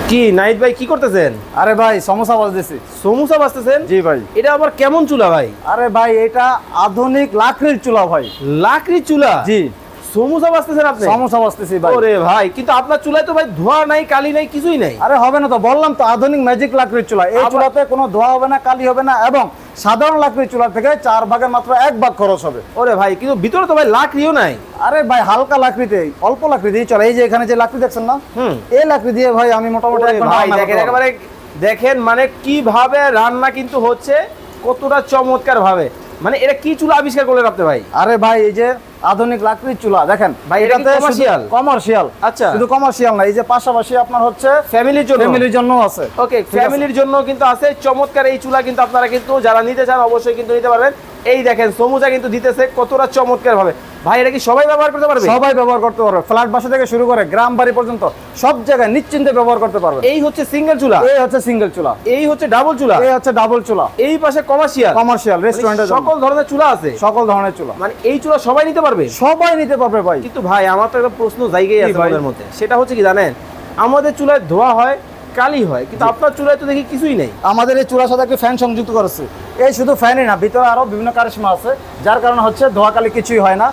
কি নাহিদ ভাই কি করতেছেন? আরে ভাই সমোসা বাজতেছি। সমুচা বাজতেছেন? জি ভাই। এটা আবার কেমন চুলা ভাই? আরে ভাই এটা আধুনিক লাকড়ির চুলা ভাই। লাকড়ির চুলা? জি সমুচা বাজতেছেন আপনি? সমোসা বাজতেছি ভাই। ওরে ভাই, কিন্তু আপনার চুলায় তো ভাই ধোঁয়া নাই, কালি নাই, কিছুই নাই। আরে হবে না তো, বললাম তো আধুনিক ম্যাজিক লাকড়ির চুলা। এই আবার- চুলাতে কোনো ধোয়া হবে না, কালি হবে না, এবং সাধারণ লাকড়ির চুলা থেকে 4 ভাগের মাত্র 1 ভাগ খরচ হবে। ওরে ভাই, কিন্তু ভিতরে তো ভাই লাকড়িও নাই। আরে ভাই হালকা লাকড়িতে, অল্প লাকড়ি দিয়ে চলে। এই যে এখানে যে লাকড়ি দেখছেন না, হুম। এই লাকড়ি দিয়ে ভাই আমি মোটামুটি ওরে 1 ঘন্টা ভাই রান্না দেখেন, করতে পারবো। একেবারে দেখেন মানে কিভাবে রান্না কিন্তু হচ্ছে, কতটা চমৎকার ভাবে। মানে এটা কি চুলা আবিষ্কার করলেন আপনি ভাই? আরে ভাই এই যে আধুনিক লাকড়ির চুলা দেখেন ভাই, এটা কি commercial? কমার্শিয়াল। আচ্ছা। শুধু কমার্শিয়াল না, এই যে পাশাপাশি আপনার হচ্ছে ফ্যামিলির জন্য? ফ্যামিলির জন্য আছে। ওকে, ঠিক আছে। ফ্যামিলির জন্য কিন্তু আছে চমৎকার এই চুলা, কিন্তু আপনারা কিন্তু যারা নিতে চান অবশ্যই কিন্তু নিতে পারবেন। এই দেখেন সমুচা কিন্তু দিতেছে কতটা চমৎকার ভাবে। ভাই এটা কি সবাই ব্যবহার করতে পারবে? সবাই ব্যবহার করতে পারবে, ফ্ল্যাট বাসা থেকে শুরু করে গ্রাম বাড়ি পর্যন্ত সব জায়গায় নিশ্চিন্তে ব্যবহার করতে পারবে। এই হচ্ছে সিঙ্গেল চুলা, এই হচ্ছে সিঙ্গেল চুলা, এই হচ্ছে ডাবল চুলা, এই হচ্ছে ডাবল চুলা, এই পাশে কমার্শিয়াল, কমার্শিয়াল রেস্টুরেন্টের জন্য সকল ধরনের চুলা আছে। সকল ধরনের চুলা মানে এই চুলা সবাই নিতে পারবে? সবাই নিতে পারবে ভাই। কিন্তু ভাই আমার তো একটা প্রশ্ন জায়গায় কি আছে ভাই? আমাদের মধ্যে, সেটা হচ্ছে কি জানেন, আমাদের চুলায় ধোয়া হয়, কালি হয়, কিন্তু আপনার চুলায় তো দেখি কিছুই নেই। আমাদের এই চুলার সাথে একটা ফ্যান সংযুক্ত করেছে। এই শুধু ফ্যানই না, ভিতরে আরো বিভিন্ন কারিশমা আছে, যার কারণে হচ্ছে ধোয়াকালি কিছুই হয় না।